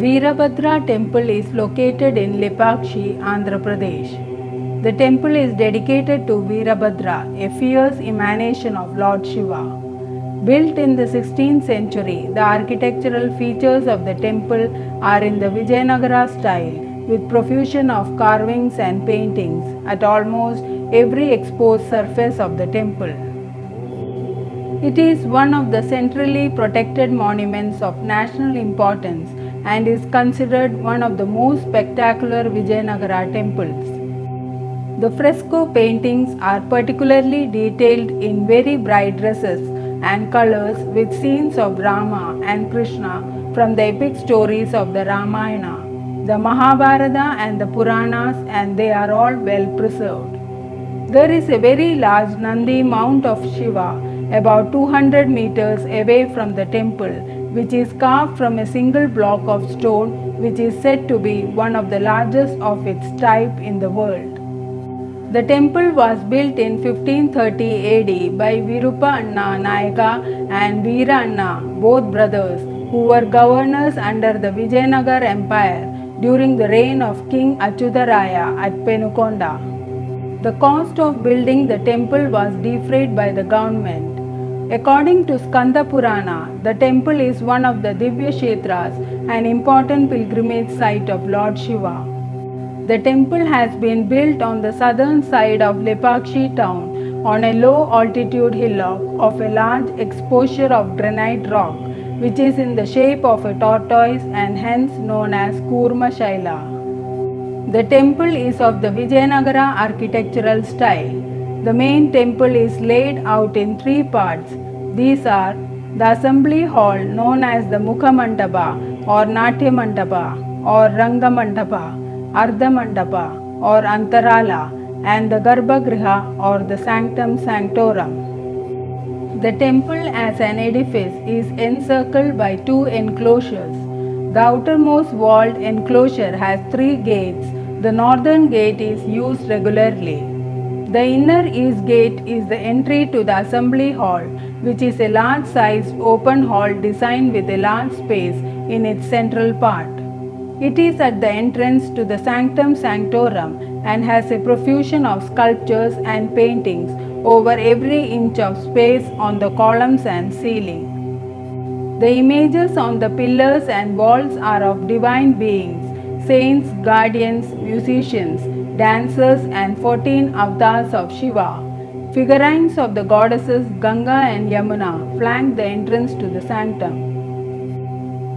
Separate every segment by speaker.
Speaker 1: Veerabhadra temple is located in Lepakshi, Andhra Pradesh. The temple is dedicated to Veerabhadra, a fierce emanation of Lord Shiva. Built in the 16th century, the architectural features of the temple are in the Vijayanagara style, with profusion of carvings and paintings at almost every exposed surface of the temple. It is one of the centrally protected monuments of national importance and is considered one of the most spectacular Vijayanagara temples. The fresco paintings are particularly detailed in very bright dresses and colors with scenes of Rama and Krishna from the epic stories of the Ramayana, the Mahabharata and the Puranas, and they are all well preserved. There is a very large Nandi mount of Shiva about 200 meters away from the temple, which is carved from a single block of stone, which is said to be one of the largest of its type in the world. The temple was built in 1530 AD by Virupa Anna Nayaka and Veera Anna, both brothers, who were governors under the Vijayanagar Empire during the reign of King Achyutaraya at Penukonda. The cost of building the temple was defrayed by the government. According to Skanda Purana, the temple is one of the Divya Kshetras, an important pilgrimage site of Lord Shiva. The temple has been built on the southern side of Lepakshi town on a low altitude hillock of a large exposure of granite rock, which is in the shape of a tortoise and hence known as Kurma Shaila. The temple is of the Vijayanagara architectural style. The main temple is laid out in three parts. These are the assembly hall known as the Mukha Mandapa or Natya Mandapa or Ranga Mandapa, Ardha Mandapa or Antarala, and the Garbhagriha or the Sanctum Sanctorum. The temple as an edifice is encircled by two enclosures. The outermost walled enclosure has three gates. The northern gate is used regularly. The inner east gate is the entry to the assembly hall, which is a large-sized open hall designed with a large space in its central part. It is at the entrance to the Sanctum Sanctorum and has a profusion of sculptures and paintings over every inch of space on the columns and ceiling. The images on the pillars and walls are of divine beings, saints, guardians, musicians, dancers, and 14 avatars of Shiva. Figurines of the goddesses Ganga and Yamuna flank the entrance to the sanctum.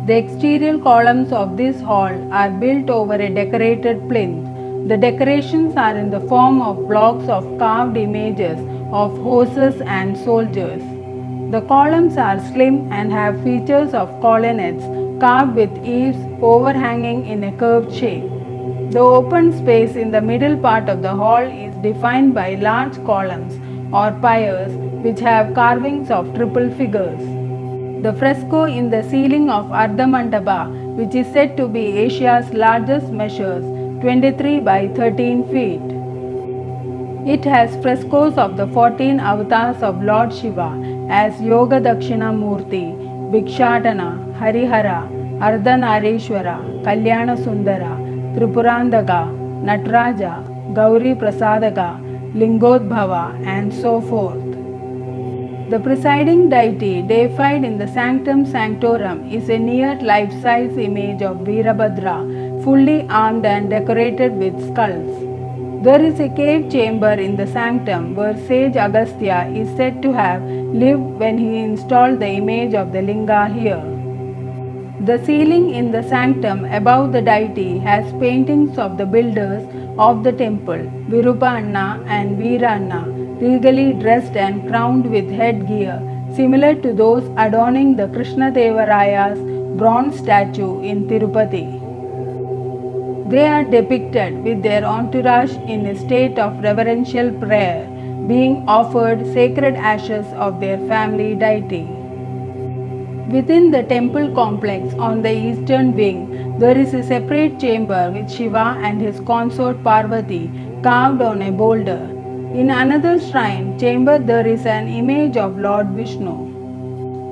Speaker 1: The exterior columns of this hall are built over a decorated plinth. The decorations are in the form of blocks of carved images of horses and soldiers. The columns are slim and have features of colonnades carved with eaves overhanging in a curved shape. The open space in the middle part of the hall is defined by large columns or piers which have carvings of triple figures. The fresco in the ceiling of Ardha Mandapa, which is said to be Asia's largest, measures 23 by 13 feet. It has frescoes of the 14 avatars of Lord Shiva as Yoga Dakshina Murti, Bhikshatana, Harihara, Ardhanarishwara, Kalyana Sundara, Tripurandaga, Natraja, Gauri Prasadaga, Lingodbhava, and so forth. The presiding deity deified in the Sanctum Sanctorum is a near life-size image of Veerabhadra, fully armed and decorated with skulls. There is a cave chamber in the sanctum where sage Agastya is said to have lived when he installed the image of the Linga here. The ceiling in the sanctum above the deity has paintings of the builders of the temple, Virupa Anna and Veera Anna, regally dressed and crowned with headgear similar to those adorning the Krishna Devaraya's bronze statue in Tirupati. They are depicted with their entourage in a state of reverential prayer, being offered sacred ashes of their family deity. Within the temple complex on the eastern wing, there is a separate chamber with Shiva and his consort Parvati carved on a boulder. In another shrine chamber, there is an image of Lord Vishnu.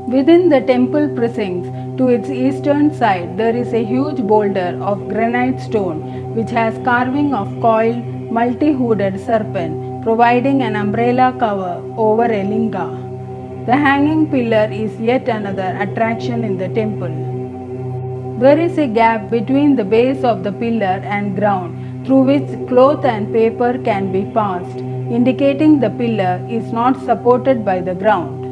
Speaker 1: Within the temple precincts, To its eastern side, there is a huge boulder of granite stone which has carving of coiled, multi-hooded serpent, providing an umbrella cover over a linga. The hanging pillar is yet another attraction in the temple. There is a gap between the base of the pillar and ground through which cloth and paper can be passed, indicating the pillar is not supported by the ground.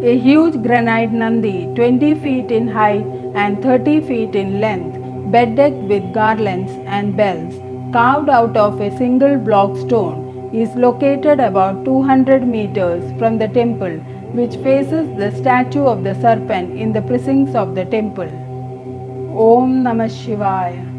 Speaker 1: A huge granite Nandi, 20 feet in height and 30 feet in length, bedecked with garlands and bells, carved out of a single block stone, is located about 200 meters from the temple, which faces the statue of the serpent in the precincts of the temple. Om Namah Shivaya.